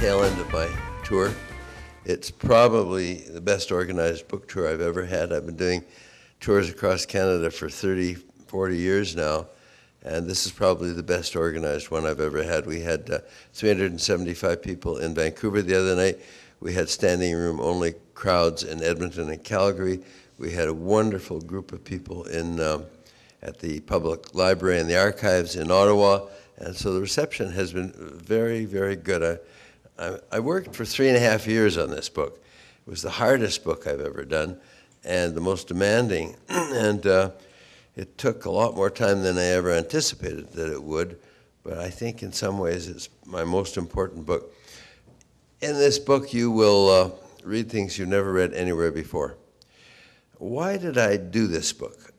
tail end of my tour. It's probably the best organized book tour I've ever had. I've been doing tours across Canada for 30, 40 years now, and this is probably the best organized one I've ever had. We had 375 people in Vancouver the other night. We had standing room only crowds in Edmonton and Calgary. We had a wonderful group of people in at the Public Library and the Archives in Ottawa, and so the reception has been very, very good. I worked for 3.5 years on this book. It was the hardest book I've ever done and the most demanding, and it took a lot more time than I ever anticipated that it would, but I think in some ways it's my most important book. In this book you will read things you've never read anywhere before. Why did I do this book?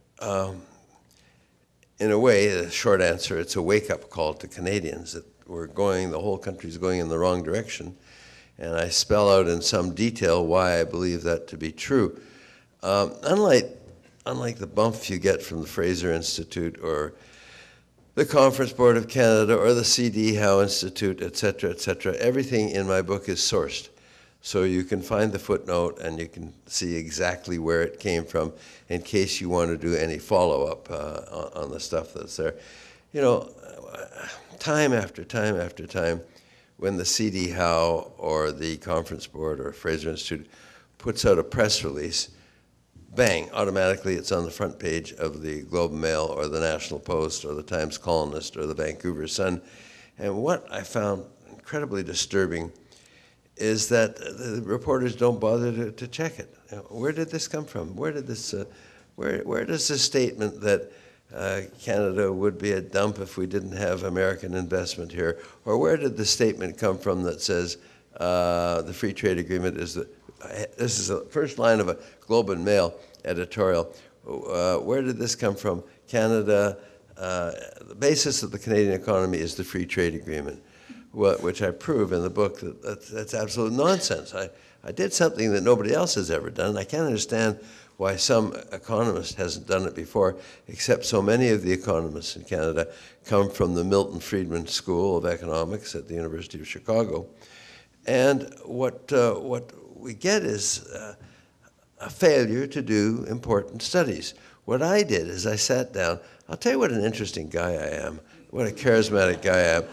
In a way, the short answer, it's a wake-up call to Canadians that the whole country's going in the wrong direction, and I spell out in some detail why I believe that to be true. Unlike the bump you get from the Fraser Institute or the Conference Board of Canada or the C.D. Howe Institute, et cetera, everything in my book is sourced. So you can find the footnote and you can see exactly where it came from in case you want to do any follow-up on the stuff that's there. You know, time after time after time, when the C.D. Howe or the Conference Board or Fraser Institute puts out a press release, bang, automatically it's on the front page of the Globe and Mail or the National Post or the Times Colonist or the Vancouver Sun. And what I found incredibly disturbing is that the reporters don't bother to check it. You know, where did this come from? Where did this? Where does this statement that Canada would be a dump if we didn't have American investment here, or where did the statement come from that says the free trade agreement is the? This is the first line of a Globe and Mail editorial. Where did this come from? Canada. The basis of the Canadian economy is the free trade agreement. Which I prove in the book that's absolute nonsense. I did something that nobody else has ever done. I can't understand why some economist hasn't done it before, except so many of the economists in Canada come from the Milton Friedman School of Economics at the University of Chicago. And what we get is a failure to do important studies. What I did is I sat down. I'll tell you what an interesting guy I am, what a charismatic guy I am.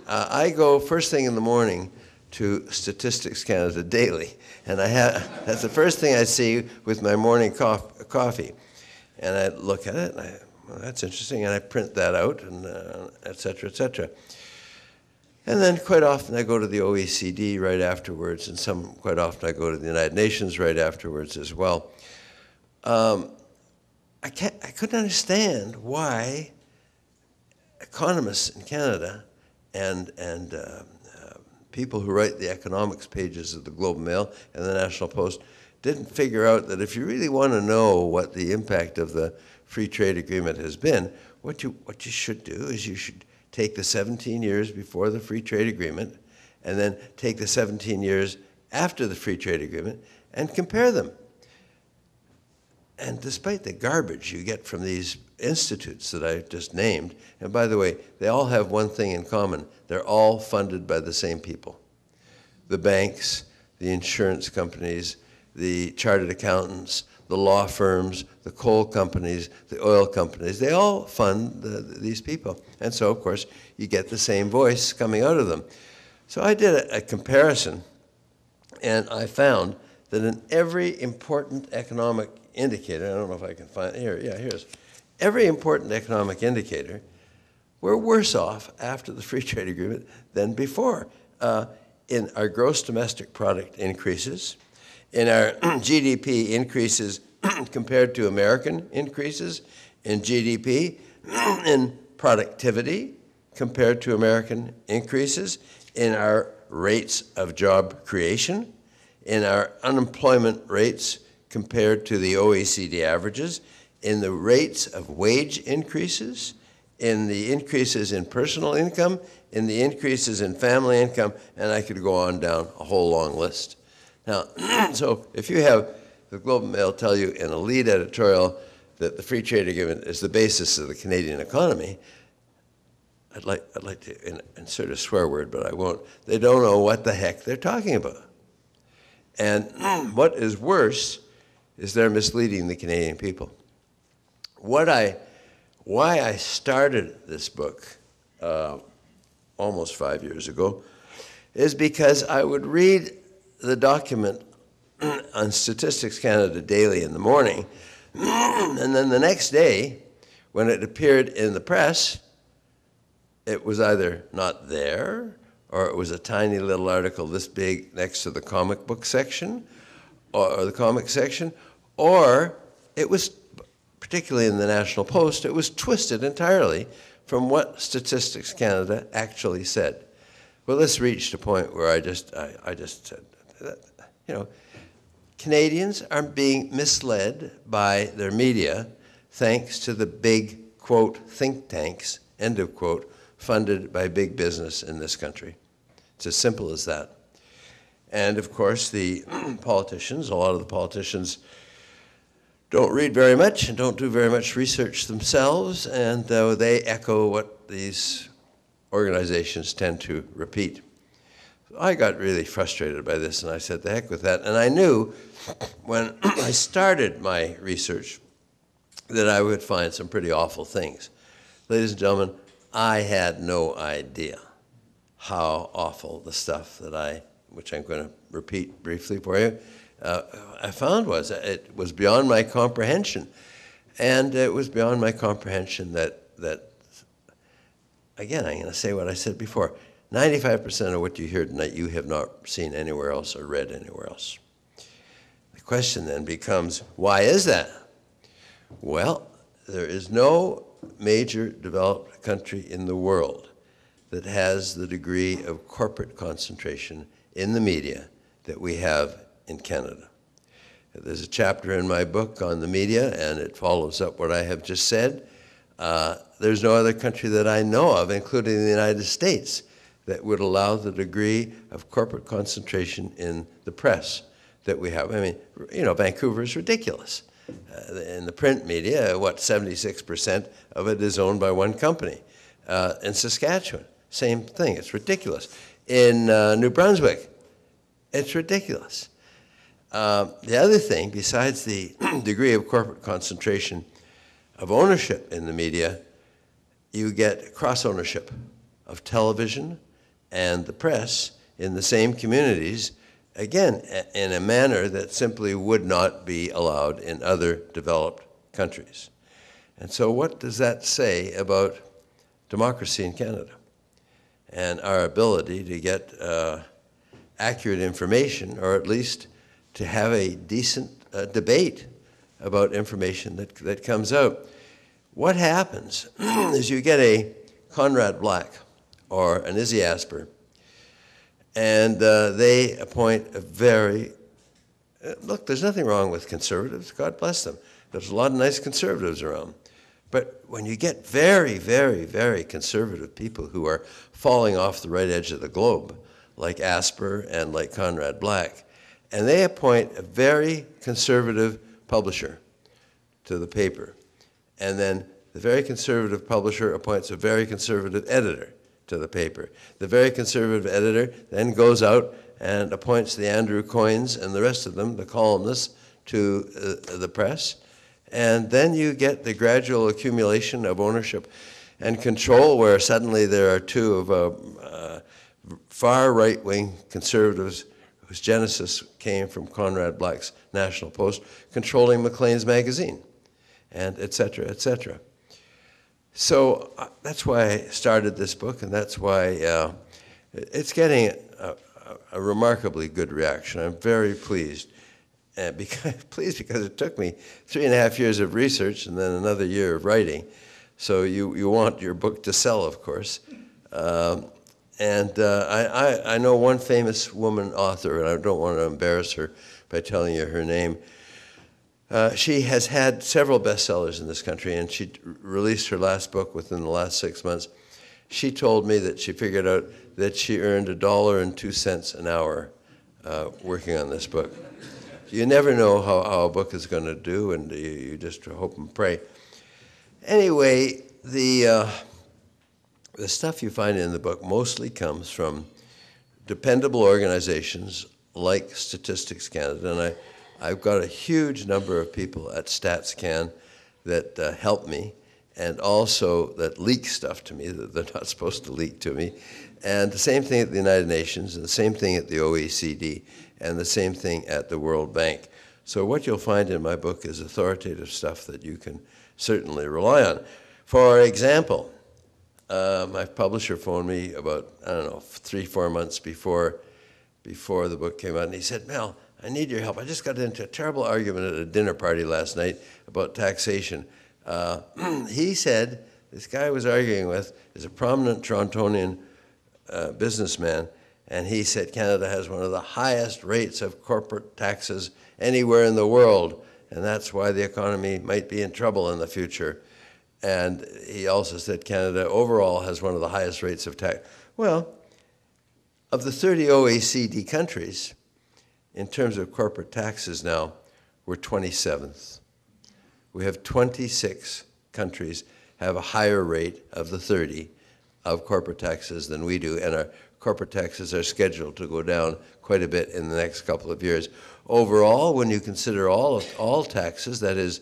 I go first thing in the morning to Statistics Canada daily, and that's the first thing I see with my morning coffee. And I look at it, and well, that's interesting, and I print that out, and et cetera, et cetera. And then quite often I go to the OECD right afterwards, and quite often I go to the United Nations right afterwards as well. I couldn't understand why economists in Canada and people who write the economics pages of the Globe and Mail and the National Post didn't figure out that if you really want to know what the impact of the free trade agreement has been, what you should do is you should take the 17 years before the free trade agreement and then take the 17 years after the free trade agreement and compare them. And despite the garbage you get from these institutes that I just named, and by the way, they all have one thing in common. They're all funded by the same people. The banks, the insurance companies, the chartered accountants, the law firms, the coal companies, the oil companies, they all fund these people. And so, of course, you get the same voice coming out of them. So I did a comparison, and I found that in every important economic indicator, I don't know if I can find it here, yeah, here's every important economic indicator, we're worse off after the free trade agreement than before. In our gross domestic product increases, in our GDP increases compared to American increases in GDP, in productivity compared to American increases, in our rates of job creation, in our unemployment rates compared to the OECD averages, in the rates of wage increases, in the increases in personal income, in the increases in family income, and I could go on down a whole long list. Now, so if you have the Globe and Mail tell you in a lead editorial that the free trade agreement is the basis of the Canadian economy, I'd like to insert a swear word, but I won't. They don't know what the heck they're talking about. And what is worse is they're misleading the Canadian people. Why I started this book almost 5 years ago is because I would read the document on Statistics Canada Daily in the morning, and then the next day, when it appeared in the press, it was either not there, or it was a tiny little article this big next to the comic book section, or the comic section, or it was, particularly in the National Post, it was twisted entirely from what Statistics Canada actually said. Well, this reached a point where I just said, you know, Canadians are being misled by their media thanks to the big, quote, think tanks, end of quote, funded by big business in this country. It's as simple as that. And of course, the politicians, a lot of the politicians don't read very much and don't do very much research themselves, and they echo what these organizations tend to repeat. So I got really frustrated by this, and I said, the heck with that. And I knew when I started my research that I would find some pretty awful things. Ladies and gentlemen, I had no idea how awful the stuff that which I'm going to repeat briefly for you, I found was. It was beyond my comprehension. And it was beyond my comprehension that again, I'm going to say what I said before, 95% of what you hear tonight you have not seen anywhere else or read anywhere else. The question then becomes, why is that? Well, there is no major developed country in the world that has the degree of corporate concentration in the media that we have in Canada. There's a chapter in my book on the media, and it follows up what I have just said. There's no other country that I know of, including the United States, that would allow the degree of corporate concentration in the press that we have. I mean, you know, Vancouver is ridiculous. In the print media, what, 76% of it is owned by one company. In Saskatchewan, same thing, it's ridiculous. In New Brunswick, it's ridiculous. The other thing, besides the degree of corporate concentration of ownership in the media, you get cross-ownership of television and the press in the same communities, again, in a manner that simply would not be allowed in other developed countries. And so what does that say about democracy in Canada and our ability to get accurate information, or at least to have a decent debate about information that comes out? What happens is you get a Conrad Black or an Izzy Asper, and they appoint a very, look, there's nothing wrong with conservatives, God bless them. There's a lot of nice conservatives around. But when you get very, very, very conservative people who are falling off the right edge of the globe, like Asper and like Conrad Black, and they appoint a very conservative publisher to the paper, and then the very conservative publisher appoints a very conservative editor to the paper. The very conservative editor then goes out and appoints the Andrew Coynes and the rest of them, the columnists, to the press. And then you get the gradual accumulation of ownership and control, where suddenly there are two of far right-wing conservatives whose genesis came from Conrad Black's National Post, controlling Maclean's magazine, and et cetera, et cetera. So that's why I started this book, and that's why it's getting a remarkably good reaction. I'm very pleased. Pleased because it took me 3.5 years of research and then another year of writing. So you want your book to sell, of course. I know one famous woman author, and I don't want to embarrass her by telling you her name. She has had several bestsellers in this country, and she released her last book within the last 6 months. She told me that she figured out that she earned $1.02 an hour working on this book. You never know how a book is going to do, and you just hope and pray. Anyway, the stuff you find in the book mostly comes from dependable organizations like Statistics Canada, and I've got a huge number of people at StatsCan that help me, and also that leak stuff to me that they're not supposed to leak to me. And the same thing at the United Nations, and the same thing at the OECD, and the same thing at the World Bank. So what you'll find in my book is authoritative stuff that you can certainly rely on. For example, my publisher phoned me about, I don't know, 3-4 months before the book came out, and he said, Mel, I need your help. I just got into a terrible argument at a dinner party last night about taxation. He said, this guy I was arguing with is a prominent Torontonian businessman, and he said Canada has one of the highest rates of corporate taxes anywhere in the world, and that's why the economy might be in trouble in the future. And he also said Canada overall has one of the highest rates of tax. Well, of the 30 OECD countries, in terms of corporate taxes now, we're 27th. We have 26 countries have a higher rate of the 30 of corporate taxes than we do, and our corporate taxes are scheduled to go down quite a bit in the next couple of years. Overall, when you consider all taxes, that is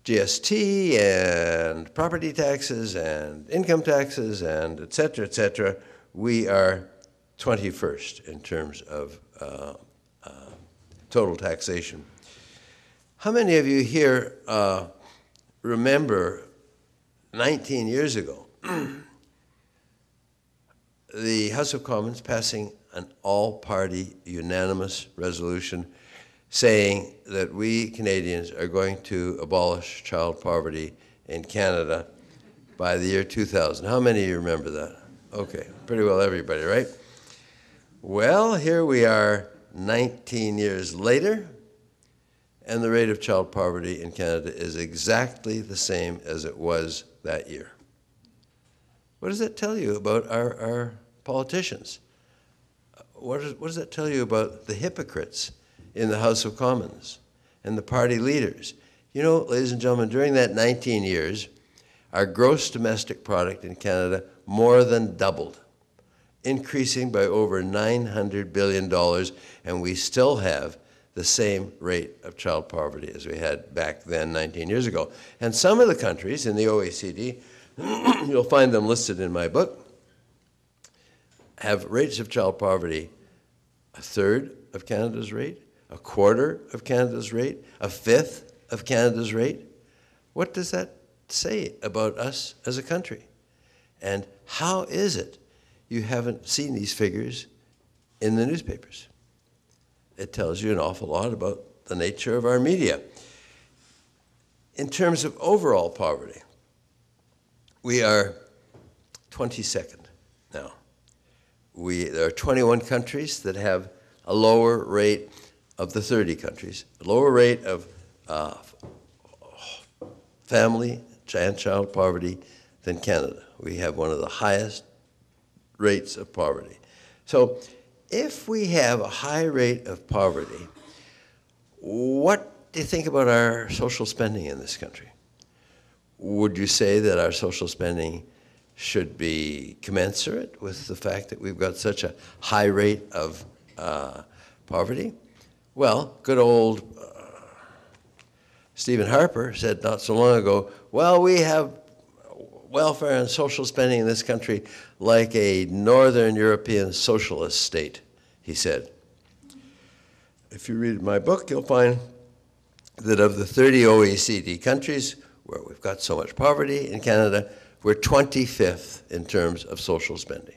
GST and property taxes and income taxes and et cetera, we are 21st in terms of total taxation. How many of you here remember 19 years ago the House of Commons passing an all-party unanimous resolution saying that we Canadians are going to abolish child poverty in Canada by the year 2000. How many of you remember that? Okay, pretty well everybody, right? Well, here we are 19 years later, and the rate of child poverty in Canada is exactly the same as it was that year. What does that tell you about our politicians? What does that tell you about the hypocrites in the House of Commons and the party leaders? You know, ladies and gentlemen, during that 19 years, our gross domestic product in Canada more than doubled, increasing by over $900 billion, and we still have the same rate of child poverty as we had back then 19 years ago. And some of the countries in the OECD, you'll find them listed in my book, have rates of child poverty a third of Canada's rate, a quarter of Canada's rate, a fifth of Canada's rate. What does that say about us as a country? And how is it you haven't seen these figures in the newspapers? It tells you an awful lot about the nature of our media. In terms of overall poverty, we are 22nd now. There are 21 countries that have a lower rate of the 30 countries, a lower rate of family and child poverty than Canada. We have one of the highest rates of poverty. So if we have a high rate of poverty, what do you think about our social spending in this country? Would you say that our social spending should be commensurate with the fact that we've got such a high rate of poverty? Well, good old Stephen Harper said not so long ago, well, we have welfare and social spending in this country like a Northern European socialist state, he said. If you read my book, you'll find that of the 30 OECD countries where we've got so much poverty in Canada, we're 25th in terms of social spending.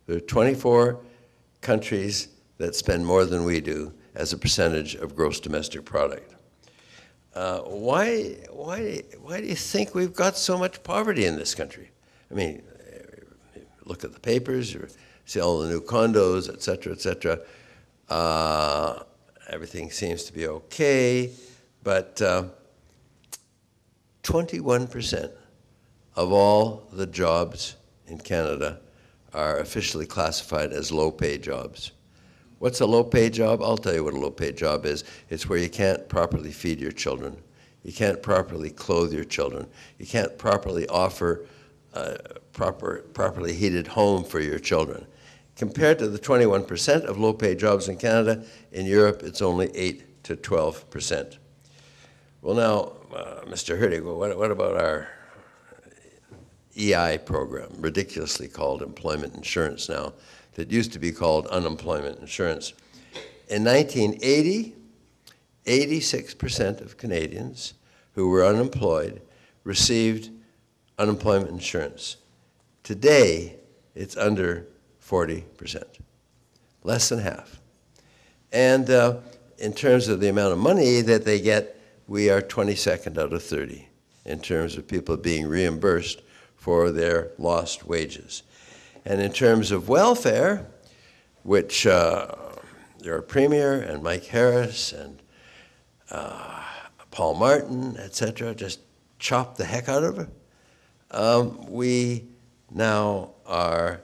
There are 24 countries that spend more than we do as a percentage of gross domestic product. Why do you think we've got so much poverty in this country? I mean, look at the papers, you see all the new condos, et cetera, everything seems to be okay, but 21% of all the jobs in Canada are officially classified as low-paid jobs. What's a low-paid job? I'll tell you what a low-paid job is. It's where you can't properly feed your children. You can't properly clothe your children. You can't properly offer properly heated home for your children. Compared to the 21% of low-paid jobs in Canada, in Europe it's only 8 to 12%. Well now, Mr. Hurtig, what about our EI program, ridiculously called employment insurance now, that used to be called unemployment insurance? In 1980, 86% of Canadians who were unemployed received unemployment insurance. Today, it's under 40%, less than half. And in terms of the amount of money that they get, we are 22nd out of 30 in terms of people being reimbursed for their lost wages. And in terms of welfare, which your Premier and Mike Harris and Paul Martin, etc., just chopped the heck out of it, we now are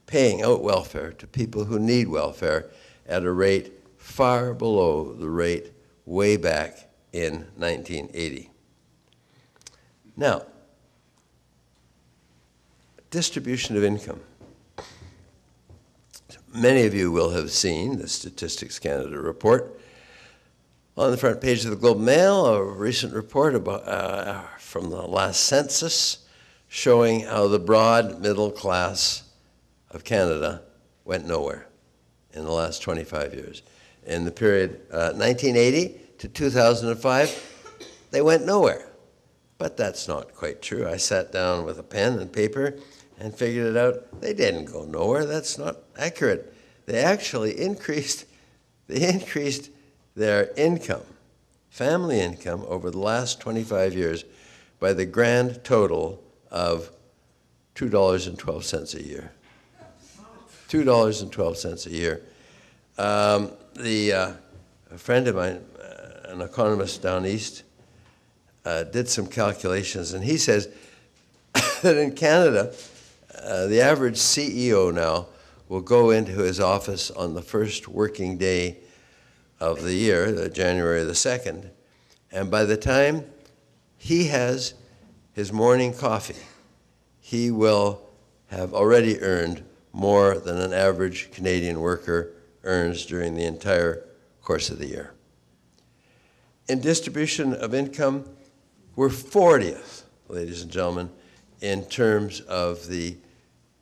paying out welfare to people who need welfare at a rate far below the rate way back in 1980. Now, distribution of income. Many of you will have seen the Statistics Canada report. On the front page of the Globe and Mail, a recent report about, from the last census showing how the broad middle class of Canada went nowhere in the last 25 years. In the period 1980 to 2005, they went nowhere. But that's not quite true. I sat down with a pen and paper and figured it out. They didn't go nowhere. That's not accurate. They actually increased their income, family income, over the last 25 years by the grand total of $2.12 a year. $2.12 a year. A friend of mine, an economist down east, did some calculations, and he says that in Canada, the average CEO now will go into his office on the first working day of the year, January the 2nd, and by the time he has his morning coffee, he will have already earned more than an average Canadian worker earns during the entire course of the year. In distribution of income, we're 40th, ladies and gentlemen, in terms of the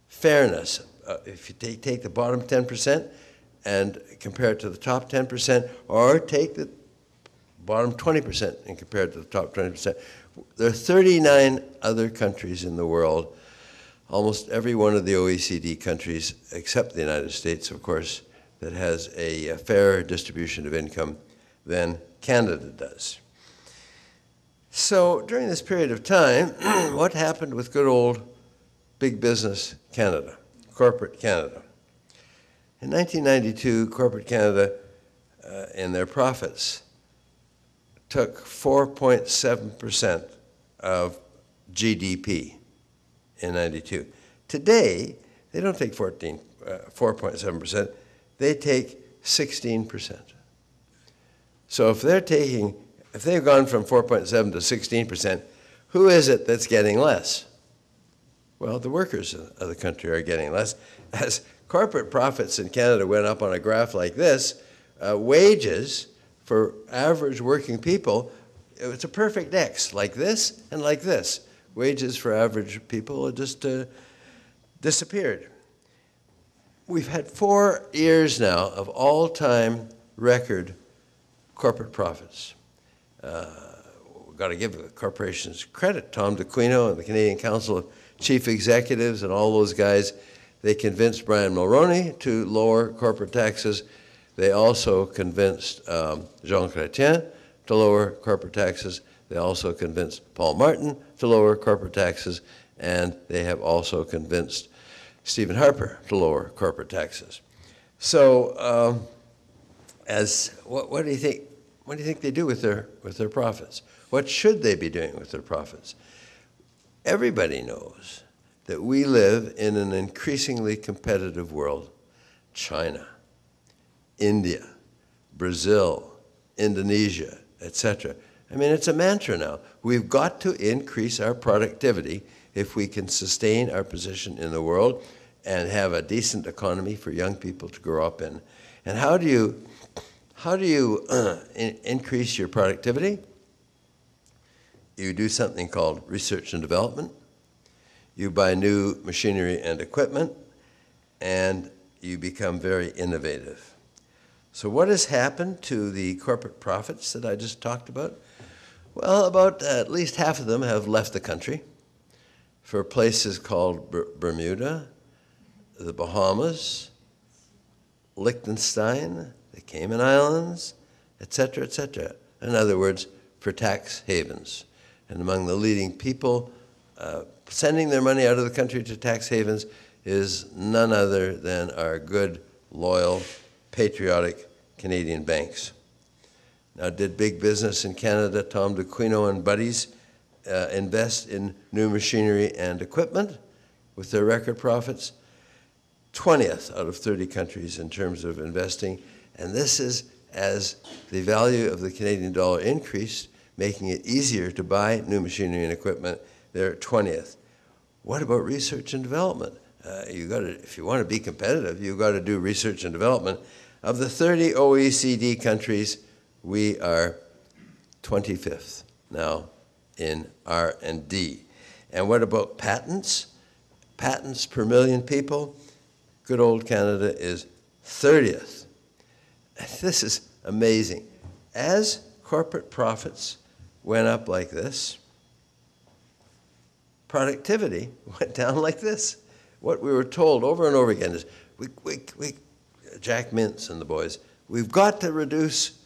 fairness. If you take the bottom 10% and compare it to the top 10%, or take the bottom 20% and compare it to the top 20%, there are 39 other countries in the world, almost every one of the OECD countries, except the United States, of course, that has a fairer distribution of income than Canada does. So during this period of time, what happened with good old big business Canada, corporate Canada? In 1992, corporate Canada, in their profits, took 4.7% of GDP in 92. Today, they don't take 4.7%, they take 16%. So if they've gone from 4.7 to 16%, who is it that's getting less? Well, the workers of the country are getting less. As corporate profits in Canada went up on a graph like this, wages for average working people, it's a perfect X, like this and like this. Wages for average people just disappeared. We've had 4 years now of all-time record corporate profits. We've got to give the corporations credit. Tom DeQuino and the Canadian Council of Chief Executives and all those guys, they convinced Brian Mulroney to lower corporate taxes. They also convinced Jean Chrétien to lower corporate taxes. They also convinced Paul Martin to lower corporate taxes, and they have also convinced Stephen Harper to lower corporate taxes. So, what do you think? What do you think they do with their profits? What should they be doing with their profits? Everybody knows that we live in an increasingly competitive world. China, India, Brazil, Indonesia, etc. I mean, it's a mantra now. We've got to increase our productivity if we can sustain our position in the world and have a decent economy for young people to grow up in. And how do you increase your productivity? You do something called research and development. You buy new machinery and equipment, and you become very innovative. So what has happened to the corporate profits that I just talked about? Well, about at least half of them have left the country for places called Bermuda, the Bahamas, Liechtenstein, the Cayman Islands, etc., etc. In other words, for tax havens. And among the leading people sending their money out of the country to tax havens is none other than our good, loyal, patriotic Canadian banks. Now, did big business in Canada, Tom DeQuino and buddies, invest in new machinery and equipment with their record profits? 20th out of 30 countries in terms of investing. And this is as the value of the Canadian dollar increased, making it easier to buy new machinery and equipment. They're 20th. What about research and development? If you want to be competitive, you've got to do research and development. Of the 30 OECD countries, we are 25th now in R&D. And what about patents? Patents per million people? Good old Canada is 30th. This is amazing. As corporate profits went up like this, productivity went down like this. What we were told over and over again is, Jack Mintz and the boys, we've got to reduce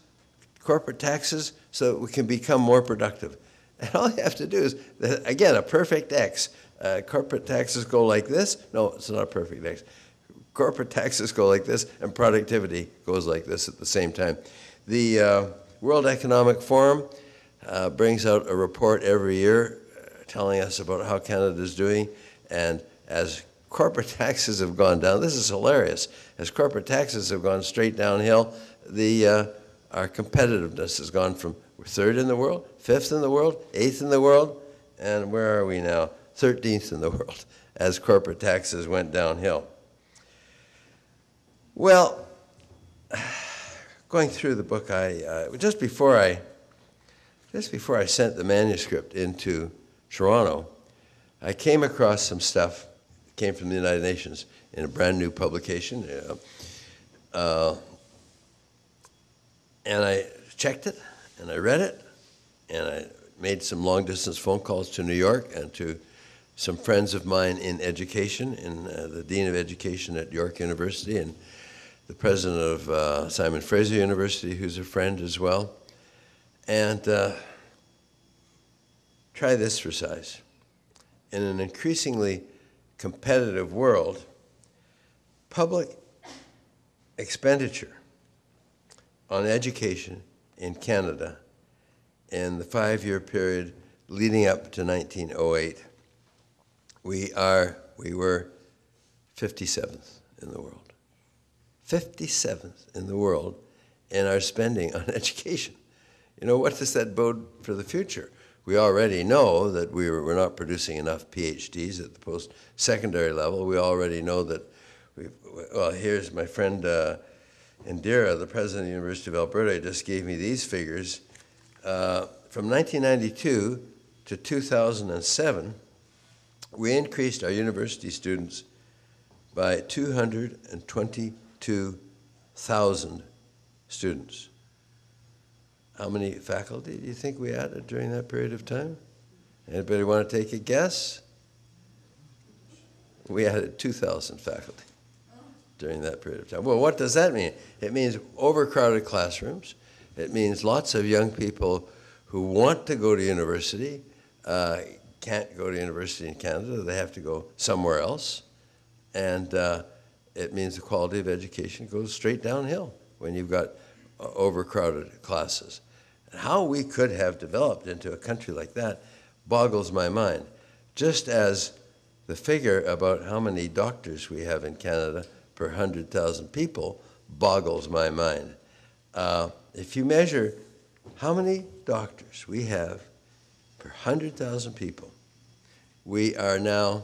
corporate taxes so that we can become more productive. And all you have to do is, again, a perfect X. Corporate taxes go like this. No, it's not a perfect X. Corporate taxes go like this, and productivity goes like this at the same time. The World Economic Forum brings out a report every year telling us about how Canada is doing, and as corporate taxes have gone down, this is hilarious, as corporate taxes have gone straight downhill, our competitiveness has gone from we're 3rd in the world, 5th in the world, 8th in the world, and where are we now? 13th in the world, as corporate taxes went downhill. Well, going through the book, just before I sent the manuscript into Toronto, I came across some stuff that came from the United Nations in a brand new publication, and I checked it, and I read it, and I made some long-distance phone calls to New York and to some friends of mine in education, in the Dean of Education at York University, and the president of Simon Fraser University, who's a friend as well. And try this for size. In an increasingly competitive world, public expenditure on education in Canada in the 5-year period leading up to 1908, we were 57th in the world. 57th in the world in our spending on education. You know, what does that bode for the future? We already know that we're not producing enough PhDs at the post-secondary level. We already know that, well, here's my friend Indira, the president of the University of Alberta, just gave me these figures. From 1992 to 2007, we increased our university students by 222,000 students. How many faculty do you think we added during that period of time? Anybody want to take a guess? We added 2,000 faculty during that period of time. Well, what does that mean? It means overcrowded classrooms. It means lots of young people who want to go to university can't go to university in Canada. They have to go somewhere else. And it means the quality of education goes straight downhill when you've got overcrowded classes. And how we could have developed into a country like that boggles my mind. Just as the figure about how many doctors we have in Canada per 100,000 people boggles my mind. If you measure how many doctors we have per 100,000 people we are now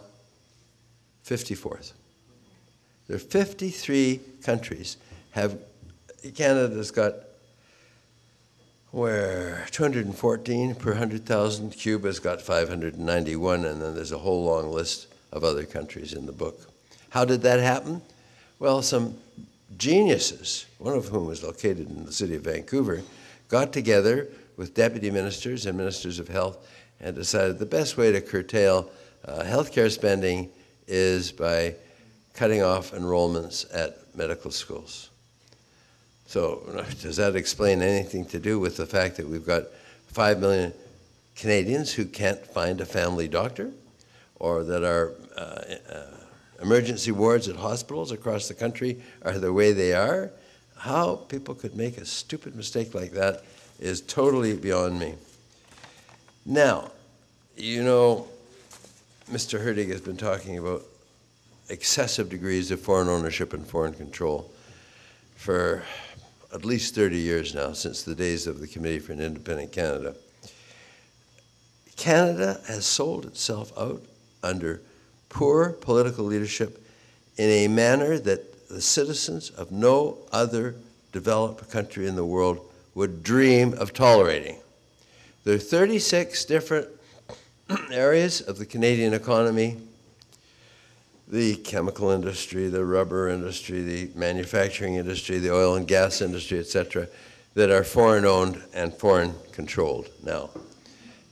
54th. There are 53 countries Canada's got, 214 per 100,000. Cuba's got 591, and then there's a whole long list of other countries in the book. How did that happen? Well, some geniuses, one of whom was located in the city of Vancouver, got together with deputy ministers and ministers of health and decided the best way to curtail healthcare spending is by cutting off enrollments at medical schools. So does that explain anything to do with the fact that we've got 5 million Canadians who can't find a family doctor, or that our emergency wards at hospitals across the country are the way they are? How people could make a stupid mistake like that is totally beyond me. Now, you know, Mr. Hurtig has been talking about excessive degrees of foreign ownership and foreign control for at least 30 years now, since the days of the Committee for an Independent Canada. Canada has sold itself out under poor political leadership in a manner that the citizens of no other developed country in the world would dream of tolerating. There are 36 different areas of the Canadian economy: the chemical industry, the rubber industry, the manufacturing industry, the oil and gas industry, etc., that are foreign-owned and foreign-controlled now.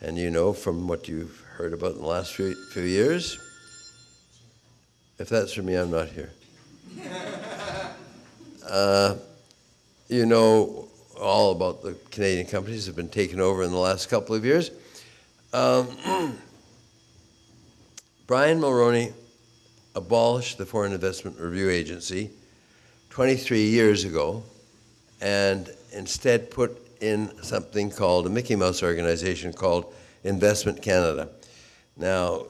And you know from what you've heard about in the last few years, if that's for me, I'm not here. You know all about the Canadian companies that have been taken over in the last couple of years. Brian Mulroney abolished the Foreign Investment Review Agency 23 years ago and instead put in something called a Mickey Mouse organization called Investment Canada. Now,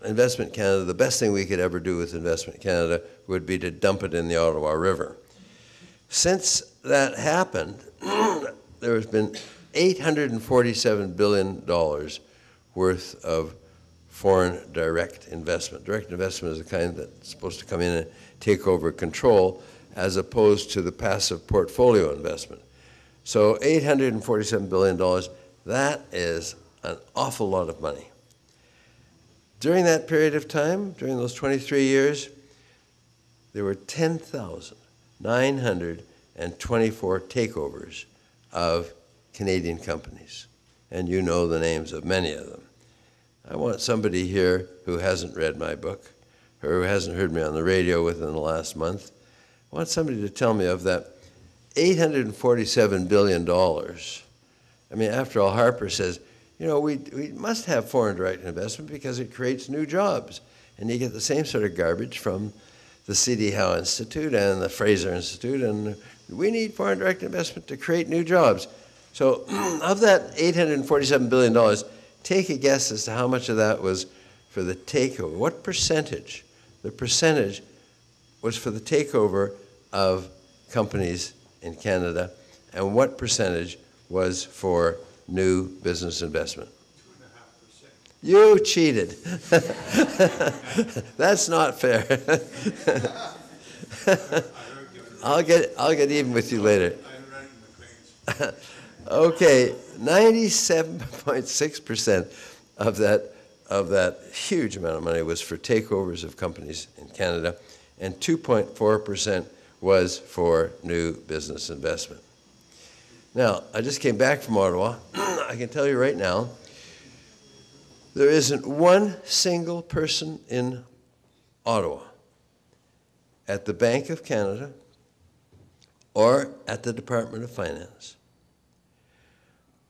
Investment Canada, the best thing we could ever do with Investment Canada would be to dump it in the Ottawa River. Since that happened, there has been $847 billion worth of foreign direct investment. Direct investment is the kind that's supposed to come in and take over control, as opposed to the passive portfolio investment. So $847 billion, that is an awful lot of money. During that period of time, during those 23 years, there were 10,924 takeovers of Canadian companies. And you know the names of many of them. I want somebody here who hasn't read my book, or who hasn't heard me on the radio within the last month. I want somebody to tell me of that $847 billion. I mean, after all, Harper says, you know, we must have foreign direct investment because it creates new jobs. And you get the same sort of garbage from the C.D. Howe Institute and the Fraser Institute, and we need foreign direct investment to create new jobs. So of that $847 billion, take a guess as to how much of that was for the takeover. What percentage? The percentage was for the takeover of companies in Canada, and what percentage was for new business investment? 2.5%. You cheated. That's not fair. I'll get even with you later. Okay, 97.6% of that huge amount of money was for takeovers of companies in Canada, and 2.4% was for new business investment. Now, I just came back from Ottawa. I can tell you right now, there isn't one single person in Ottawa at the Bank of Canada or at the Department of Finance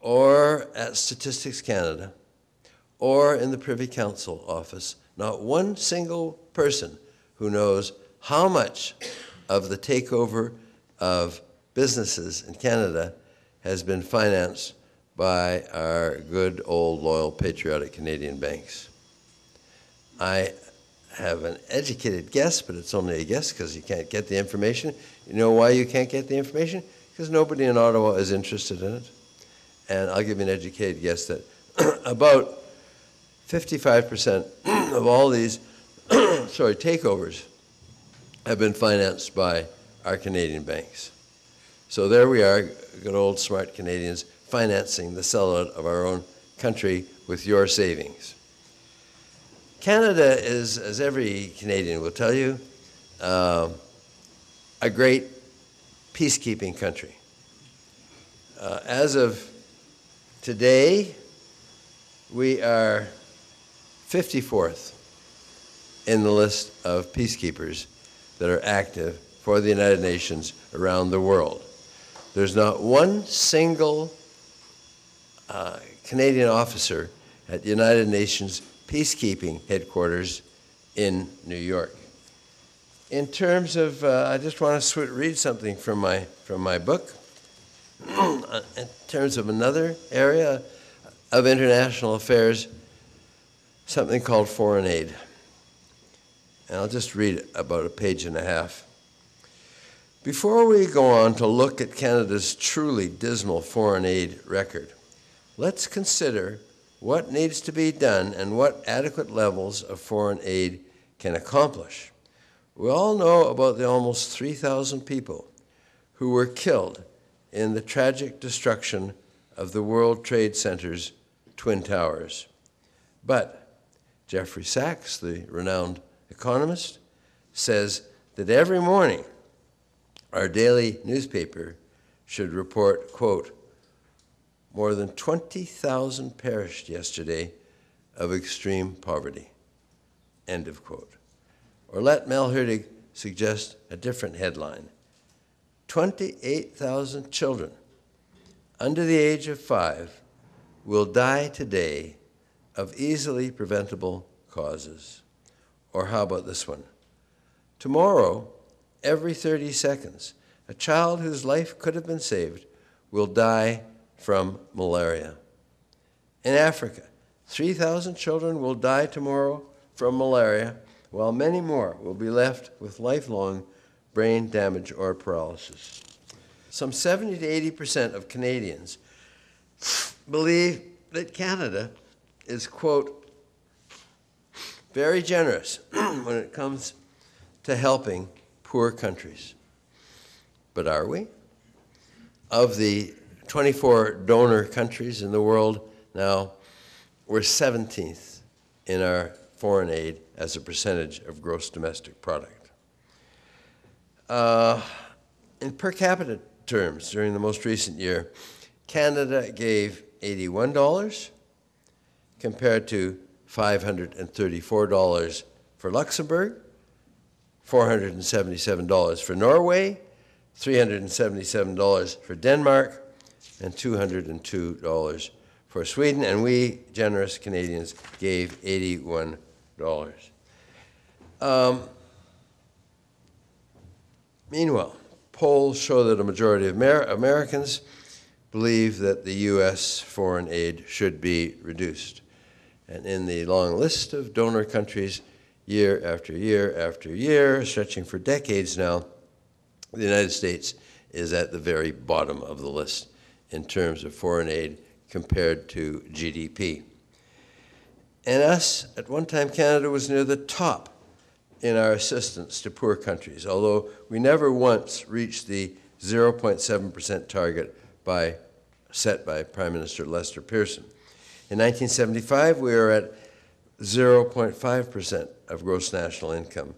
or at Statistics Canada or in the Privy Council office, not one single person who knows how much of the takeover of businesses in Canada has been financed by our good, old, loyal, patriotic Canadian banks. I have an educated guess, but it's only a guess because you can't get the information. You know why you can't get the information? Because nobody in Ottawa is interested in it. And I'll give you an educated guess that about 55% of all these takeovers have been financed by our Canadian banks. So there we are, good old smart Canadians, financing the sellout of our own country with your savings. Canada is, as every Canadian will tell you, a great peacekeeping country. As of today, we are 54th in the list of peacekeepers that are active for the United Nations around the world. There's not one single Canadian officer at the United Nations peacekeeping headquarters in New York. In terms of, I just want to read something from my book. In terms of another area of international affairs, something called foreign aid. And I'll just read about a page and a half. Before we go on to look at Canada's truly dismal foreign aid record, let's consider what needs to be done and what adequate levels of foreign aid can accomplish. We all know about the almost 3,000 people who were killed in the tragic destruction of the World Trade Center's Twin Towers. But Jeffrey Sachs, the renowned economist, says that every morning our daily newspaper should report, quote, more than 20,000 perished yesterday of extreme poverty, end of quote. Or let Mel Hurtig suggest a different headline. 28,000 children under the age of 5 will die today of easily preventable causes. Or how about this one? Tomorrow, every 30 seconds, a child whose life could have been saved will die from malaria. In Africa, 3,000 children will die tomorrow from malaria, while many more will be left with lifelong brain damage or paralysis. Some 70 to 80% of Canadians believe that Canada is, quote, very generous when it comes to helping poor countries. But are we? Of the 24 donor countries in the world now, we're 17th in our foreign aid as a percentage of gross domestic product. In per capita terms, during the most recent year, Canada gave $81 compared to $534 for Luxembourg, $477 for Norway, $377 for Denmark, and $202 for Sweden, and we, generous Canadians, gave $81. Meanwhile, polls show that a majority of Americans believe that the U.S. foreign aid should be reduced. And in the long list of donor countries, year after year after year, stretching for decades now, the United States is at the very bottom of the list in terms of foreign aid compared to GDP. And us, at one time, Canada was near the top in our assistance to poor countries, although we never once reached the 0.7% target set by Prime Minister Lester Pearson. In 1975, we were at 0.5% of gross national income.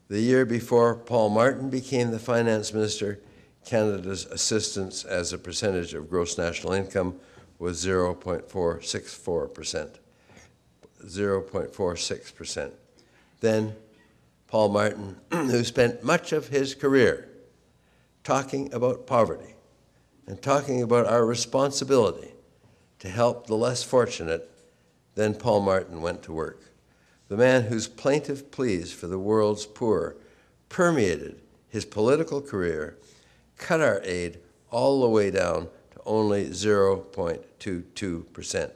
The year before Paul Martin became the finance minister, Canada's assistance as a percentage of gross national income was 0.464%. 0.46%. Then Paul Martin, who spent much of his career talking about poverty and talking about our responsibility to help the less fortunate, then Paul Martin went to work. The man whose plaintive pleas for the world's poor permeated his political career, cut our aid all the way down to only 0.22%.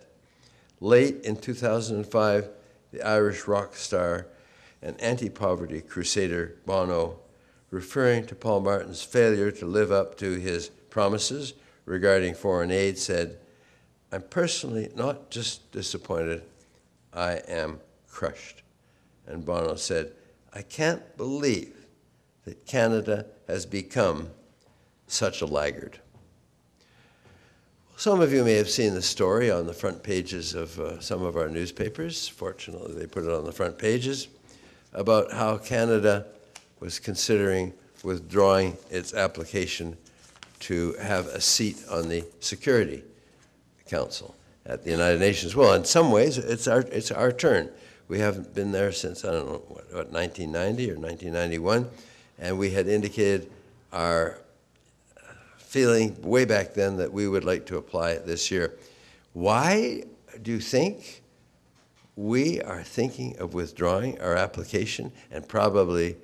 Late in 2005, the Irish rock star and anti-poverty crusader Bono, referring to Paul Martin's failure to live up to his promises regarding foreign aid, said, "I'm personally not just disappointed, I am crushed. And Bono said, I can't believe that Canada has become such a laggard. Some of you may have seen the story on the front pages of some of our newspapers. Fortunately, they put it on the front pages about how Canada was considering withdrawing its application to have a seat on the Security Council at the United Nations. Well, in some ways, it's our turn. We haven't been there since, I don't know, what 1990 or 1991, and we had indicated our feeling way back then that we would like to apply it this year. Why do you think we are thinking of withdrawing our application and probably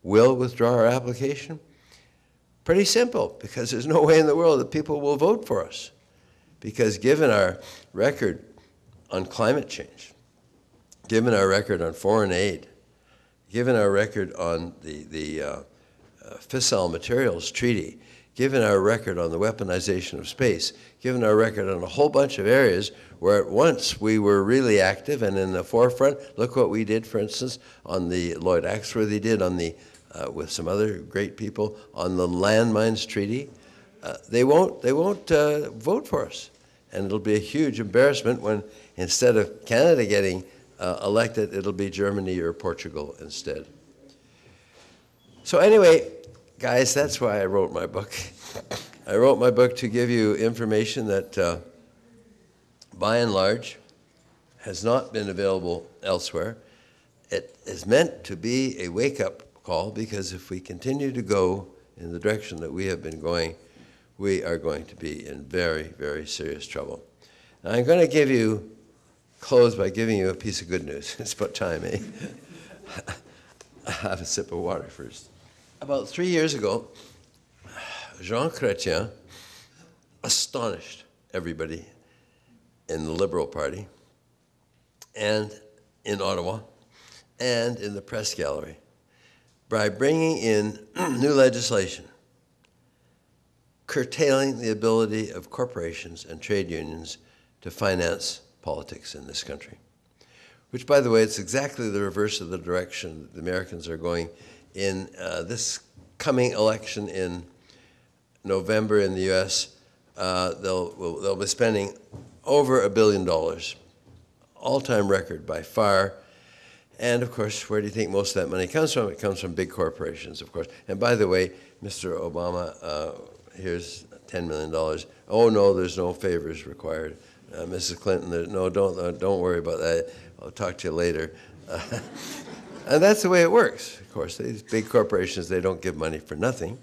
will withdraw our application? Pretty simple, because there's no way in the world that people will vote for us. Because given our record on climate change, given our record on foreign aid, given our record on the fissile materials treaty, given our record on the weaponization of space, given our record on a whole bunch of areas where at once we were really active and in the forefront. Look what we did, for instance, on the Lloyd Axworthy did on the, with some other great people, on the landmines treaty. They won't vote for us. And it'll be a huge embarrassment when instead of Canada getting elected, it'll be Germany or Portugal instead. So anyway, guys, that's why I wrote my book. I wrote my book to give you information that, by and large, has not been available elsewhere. It is meant to be a wake-up call, because if we continue to go in the direction that we have been going, we are going to be in very, very serious trouble. Now, I'm going to close by giving you a piece of good news. It's about time, eh? I'll have a sip of water first. About 3 years ago, Jean Chrétien astonished everybody in the Liberal Party and in Ottawa and in the press gallery by bringing in new legislation curtailing the ability of corporations and trade unions to finance politics in this country. Which, by the way, it's exactly the reverse of the direction that the Americans are going in this coming election in November in the U.S. They'll be spending over $1 billion, all-time record by far. And of course, where do you think most of that money comes from? It comes from big corporations, of course. And by the way, Mr. Obama, here's $10 million. Oh no, there's no favors required. Mrs. Clinton, no, don't worry about that. I'll talk to you later. And that's the way it works. Of course, these big corporations, they don't give money for nothing.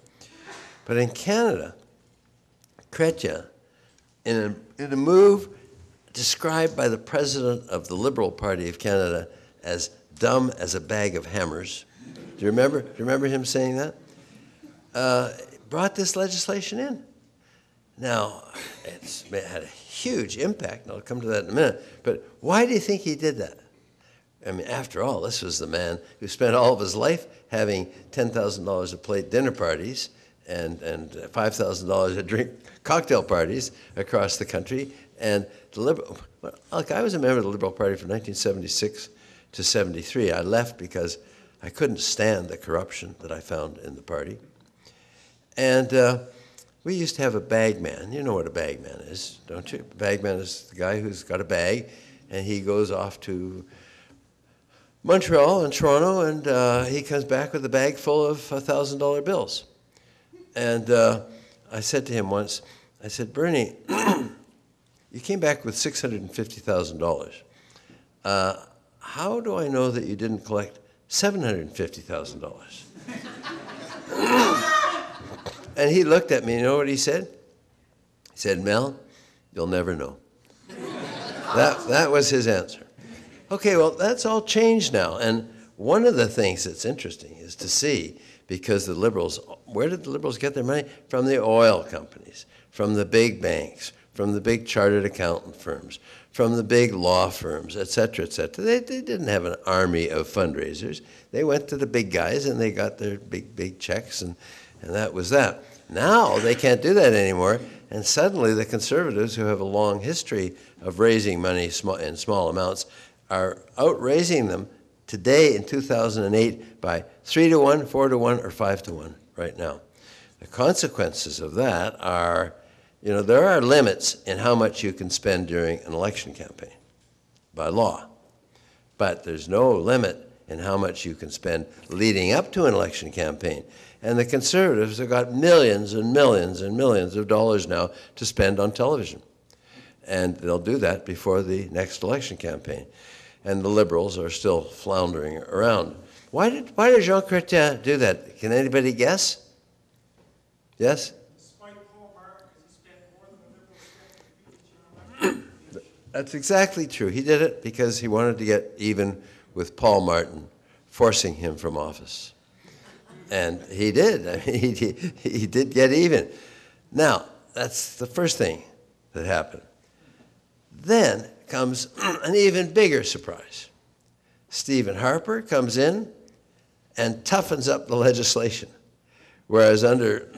But in Canada, Chrétien, in a move described by the president of the Liberal Party of Canada as dumb as a bag of hammers. Do you remember him saying that? Brought this legislation in. Now, it's had a huge impact, and I'll come to that in a minute. But why do you think he did that? I mean, after all, this was the man who spent all of his life having $10,000 a plate dinner parties and $5,000 a drink cocktail parties across the country. And the Liberal, look, I was a member of the Liberal Party from 1976 to 73. I left because I couldn't stand the corruption that I found in the party. And we used to have a bag man. You know what a bag man is, don't you? A bag man is the guy who's got a bag, and he goes off to Montreal and Toronto, and he comes back with a bag full of $1,000 bills. And I said to him once, I said, Bernie, you came back with $650,000. How do I know that you didn't collect $750,000? And he looked at me, you know what he said? He said, Mel, you'll never know. That was his answer. Okay, well, that's all changed now. And one of the things that's interesting is to see, because the Liberals, where did the Liberals get their money? From the oil companies, from the big banks, from the big chartered accountant firms, from the big law firms, et cetera, et cetera. They didn't have an army of fundraisers. They went to the big guys, and they got their big checks, and that was that. Now they can't do that anymore, and suddenly the Conservatives, who have a long history of raising money in small amounts, are outraising them today in 2008 by 3 to 1, 4 to 1, or 5 to 1 right now. The consequences of that are, you know, there are limits in how much you can spend during an election campaign by law. But there's no limit in how much you can spend leading up to an election campaign. And the Conservatives have got millions and millions and millions of dollars now to spend on television. And they'll do that before the next election campaign. And the Liberals are still floundering around. Why did Jean Chrétien do that? Can anybody guess? Yes? Despite Paul Martin, because he spent more than the Liberals spent to beat John. That's exactly true. He did it because he wanted to get even with Paul Martin, forcing him from office. And he did. I mean, he did get even. Now, that's the first thing that happened. Then comes an even bigger surprise. Stephen Harper comes in and toughens up the legislation. Whereas under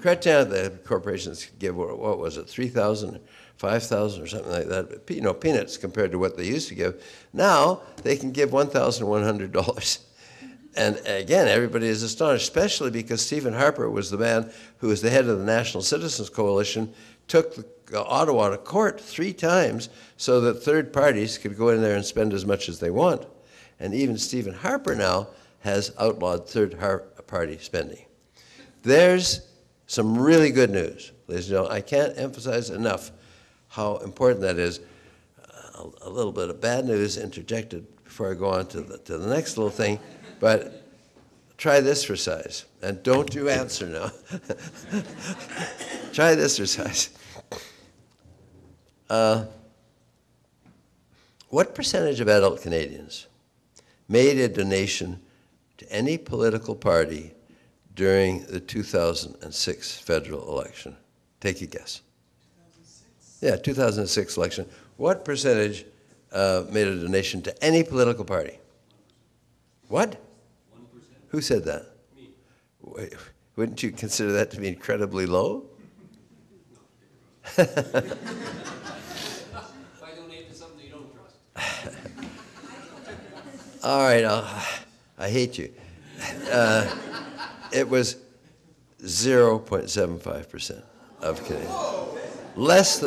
Chrétien, the corporations could give, what was it, 3,000, 5,000 or something like that, you know, peanuts compared to what they used to give. Now they can give $1,100. And again, everybody is astonished, especially because Stephen Harper was the man who was the head of the National Citizens Coalition, took Ottawa to court 3 times so that third parties could go in there and spend as much as they want. And even Stephen Harper now has outlawed third-party spending. There's some really good news, ladies and gentlemen. I can't emphasize enough how important that is. A little bit of bad news interjected before I go on to the next little thing, but try this for size. And don't you answer now. Try this for size. What percentage of adult Canadians made a donation to any political party during the 2006 federal election? Take a guess. 2006? Yeah, 2006 election. What percentage made a donation to any political party? 1%. What? 1%. Who said that? Me. Wait, wouldn't you consider that to be incredibly low? If I donate to something you don't trust. All right, I hate you. It was 0.75% of Canadians. Less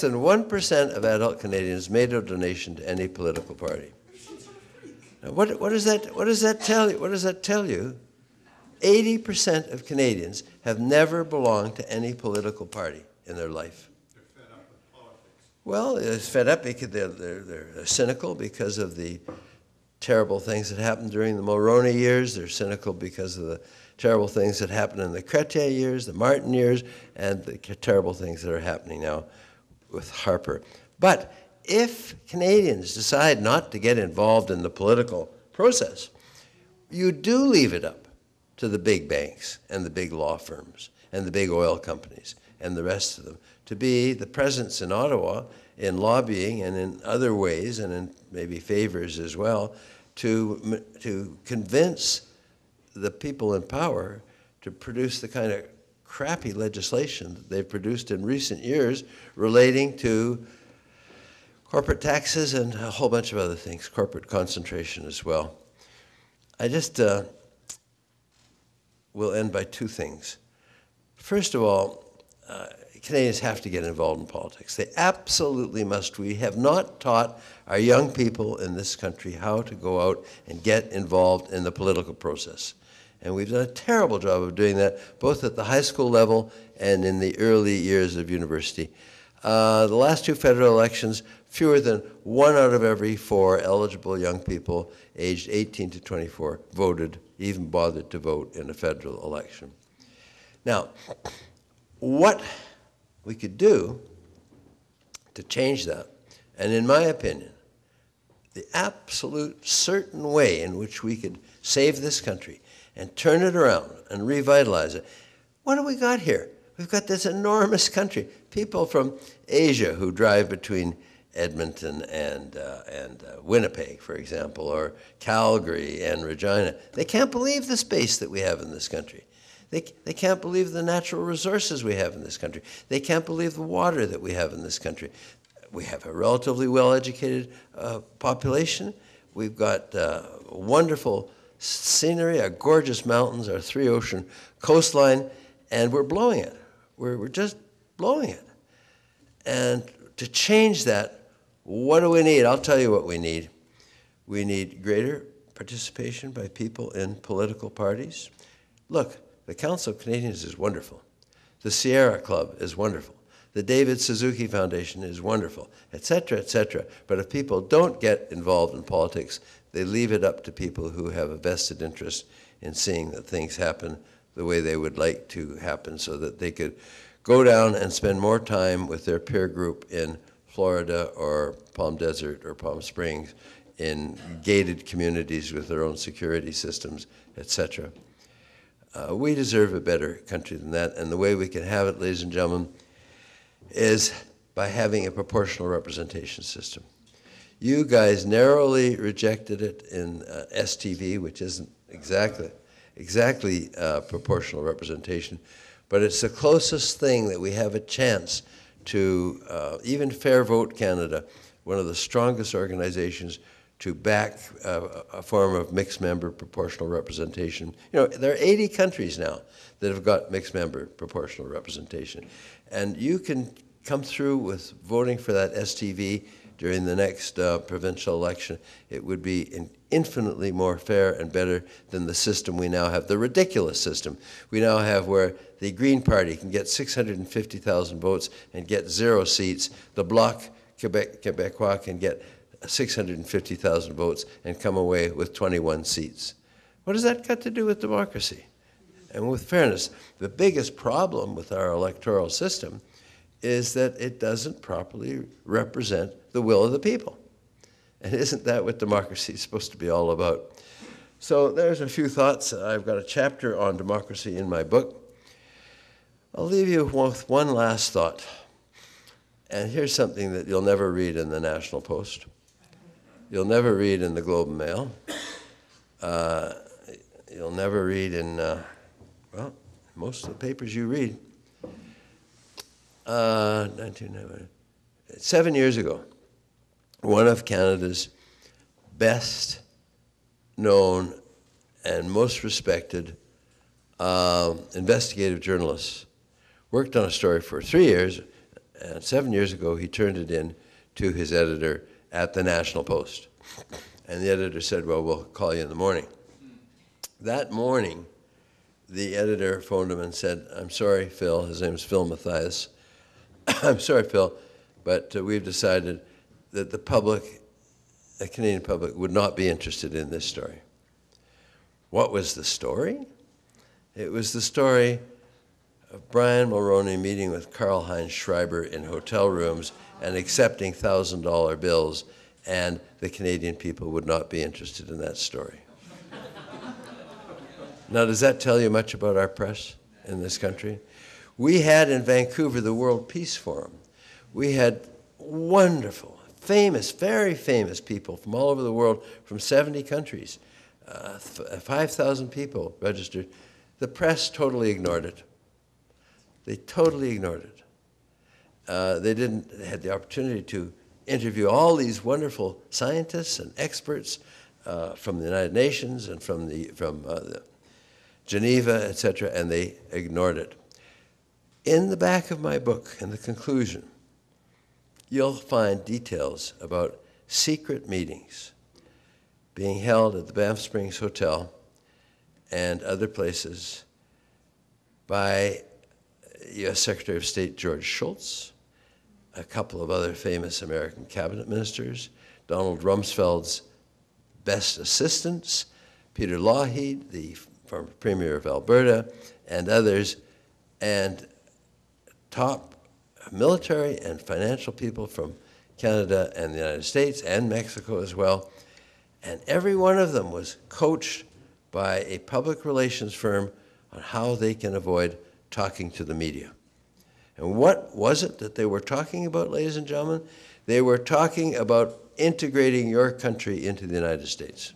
than 1% of adult Canadians made a donation to any political party. Now, what does that tell you? What does that tell you? 80% of Canadians have never belonged to any political party in their life. They're fed up with politics. Well, they're fed up because they're cynical because of the terrible things that happened during the Mulroney years. They're cynical because of the terrible things that happened in the Chrétien years, the Martin years, and the terrible things that are happening now with Harper. But if Canadians decide not to get involved in the political process, you do leave it up to the big banks and the big law firms and the big oil companies and the rest of them to be the presence in Ottawa in lobbying and in other ways and in maybe favors as well to convince the people in power to produce the kind of crappy legislation that they've produced in recent years relating to corporate taxes and a whole bunch of other things, corporate concentration as well. I just will end by 2 things. First of all, Canadians have to get involved in politics. They absolutely must. We have not taught our young people in this country how to go out and get involved in the political process. And we've done a terrible job of doing that, both at the high school level and in the early years of university. The last 2 federal elections, fewer than 1 out of every 4 eligible young people aged 18 to 24 voted, even bothered to vote in a federal election. Now, what we could do to change that, and in my opinion, the absolute certain way in which we could save this country and turn it around and revitalize it. What do we got here? We've got this enormous country. People from Asia who drive between Edmonton and Winnipeg, for example, or Calgary and Regina. They can't believe the space that we have in this country. They can't believe the natural resources we have in this country. They can't believe the water that we have in this country. We have a relatively well-educated population. We've got wonderful scenery, our gorgeous mountains, our three-ocean coastline, and we're blowing it. We're just blowing it. And to change that, what do we need? I'll tell you what we need. We need greater participation by people in political parties. Look, the Council of Canadians is wonderful. The Sierra Club is wonderful. The David Suzuki Foundation is wonderful, et cetera, et cetera. But if people don't get involved in politics, they leave it up to people who have a vested interest in seeing that things happen the way they would like to happen, so that they could go down and spend more time with their peer group in Florida or Palm Desert or Palm Springs, in gated communities with their own security systems, et cetera. We deserve a better country than that, and the way we can have it, ladies and gentlemen, is by having a proportional representation system. You guys narrowly rejected it in STV, which isn't exactly proportional representation, but it's the closest thing that we have a chance to, even Fair Vote Canada, one of the strongest organizations to back a form of mixed member proportional representation. You know, there are 80 countries now that have got mixed member proportional representation. And you can come through with voting for that STV during the next provincial election. It would be infinitely more fair and better than the system we now have, the ridiculous system we now have, where the Green Party can get 650,000 votes and get 0 seats. The Bloc Québécois can get 650,000 votes and come away with 21 seats. What does that got to do with democracy and with fairness? The biggest problem with our electoral system is that it doesn't properly represent the will of the people. And isn't that what democracy is supposed to be all about? So there's a few thoughts. I've got a chapter on democracy in my book. I'll leave you with one last thought. And here's something that you'll never read in the National Post. You'll never read in the Globe and Mail. You'll never read in, well, most of the papers you read. 7 years ago, one of Canada's best known and most respected investigative journalists worked on a story for 3 years, and 7 years ago he turned it in to his editor at the National Post. And the editor said, well, we'll call you in the morning. That morning, the editor phoned him and said, I'm sorry, Phil, his name is Phil Mathias. I'm sorry, Phil, but we've decided that the public, the Canadian public, would not be interested in this story. What was the story? It was the story of Brian Mulroney meeting with Karl-Heinz Schreiber in hotel rooms and accepting $1,000 bills, and the Canadian people would not be interested in that story. Now, does that tell you much about our press in this country? We had in Vancouver the World Peace Forum. We had wonderful, famous, very famous people from all over the world, from 70 countries. 5,000 people registered. The press totally ignored it. They totally ignored it. They had the opportunity to interview all these wonderful scientists and experts from the United Nations and from Geneva, et cetera, and they ignored it. In the back of my book, in the conclusion, you'll find details about secret meetings being held at the Banff Springs Hotel and other places by U.S. Secretary of State George Shultz, a couple of other famous American cabinet ministers, Donald Rumsfeld's best assistants, Peter Lougheed, the former Premier of Alberta, and others, and top military and financial people from Canada and the United States and Mexico as well. And every one of them was coached by a public relations firm on how they can avoid talking to the media. And what was it that they were talking about, ladies and gentlemen? They were talking about integrating your country into the United States.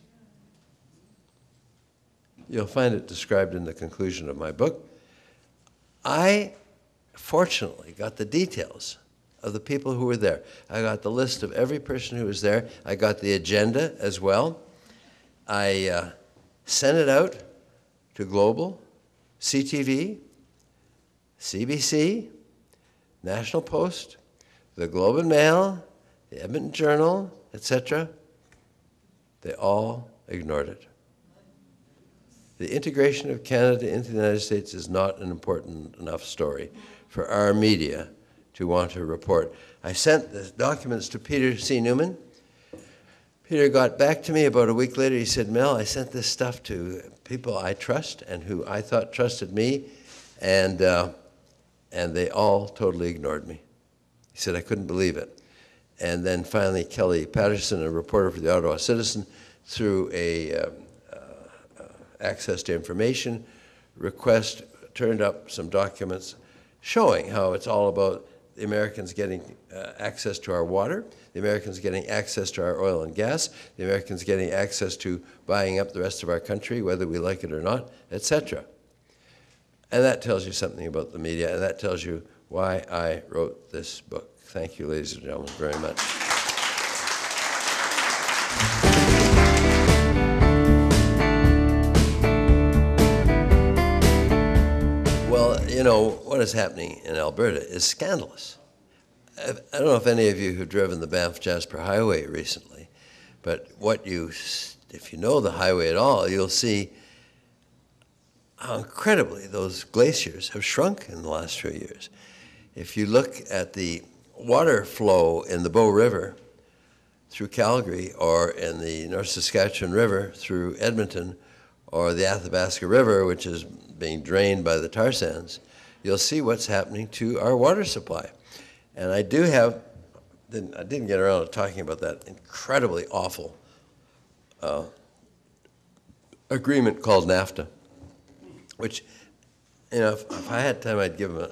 You'll find it described in the conclusion of my book. I, fortunately, got the details of the people who were there. I got the list of every person who was there. I got the agenda as well. I sent it out to Global, CTV, CBC, National Post, the Globe and Mail, the Edmonton Journal, etc. They all ignored it. The integration of Canada into the United States is not an important enough story for our media to want to report. I sent the documents to Peter C. Newman. Peter got back to me about a week later. He said, Mel, I sent this stuff to people I trust and who I thought trusted me, and they all totally ignored me. He said, I couldn't believe it. And then finally, Kelly Patterson, a reporter for the Ottawa Citizen, through a access to information request, turned up some documents showing how it's all about the Americans getting access to our water, the Americans getting access to our oil and gas, the Americans getting access to buying up the rest of our country, whether we like it or not, etc. And that tells you something about the media, and that tells you why I wrote this book. Thank you, ladies and gentlemen, very much. Well, you know, what is happening in Alberta is scandalous. I don't know if any of you have driven the Banff-Jasper Highway recently, but if you know the highway at all, you'll see how incredibly those glaciers have shrunk in the last few years. If you look at the water flow in the Bow River through Calgary, or in the North Saskatchewan River through Edmonton, or the Athabasca River, which is being drained by the tar sands, you'll see what's happening to our water supply. And I didn't get around to talking about that incredibly awful agreement called NAFTA, which, you know, if I had time, I'd give them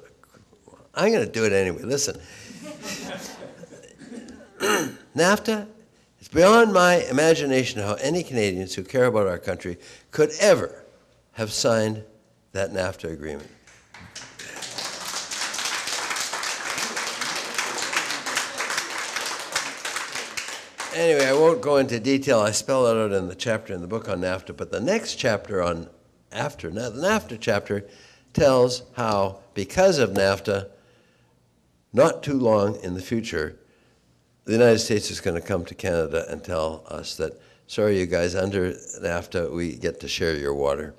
I'm going to do it anyway. Listen, NAFTA, it's beyond my imagination how any Canadians who care about our country could ever have signed that NAFTA agreement. Anyway, I won't go into detail. I spell it out in the chapter in the book on NAFTA, but the next chapter the NAFTA chapter tells how, because of NAFTA, not too long in the future, the United States is going to come to Canada and tell us that, sorry, you guys, under NAFTA, we get to share your water,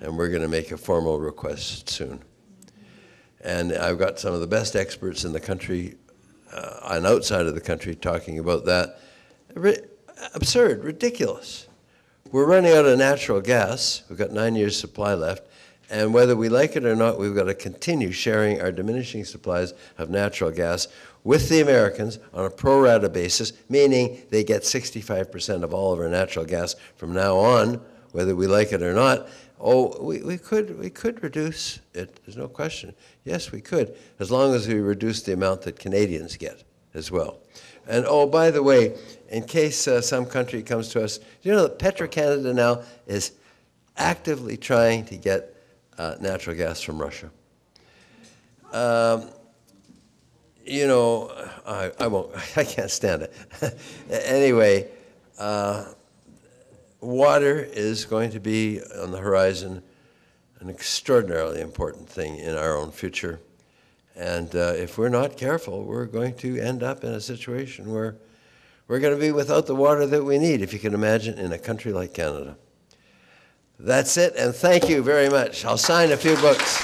and we're going to make a formal request soon. And I've got some of the best experts in the country and outside of the country talking about that. Absurd, ridiculous. We're running out of natural gas. We've got 9 years supply left. And whether we like it or not, we've got to continue sharing our diminishing supplies of natural gas with the Americans on a pro rata basis, meaning they get 65% of all of our natural gas from now on, whether we like it or not. Oh, we could reduce it, there's no question. Yes, we could, as long as we reduce the amount that Canadians get as well. And oh, by the way, in case some country comes to us, you know that Petro-Canada now is actively trying to get natural gas from Russia. You know, I can't stand it. Anyway, water is going to be on the horizon, an extraordinarily important thing in our own future. And if we're not careful, we're going to end up in a situation where we're going to be without the water that we need, if you can imagine, in a country like Canada. That's it, and thank you very much. I'll sign a few books.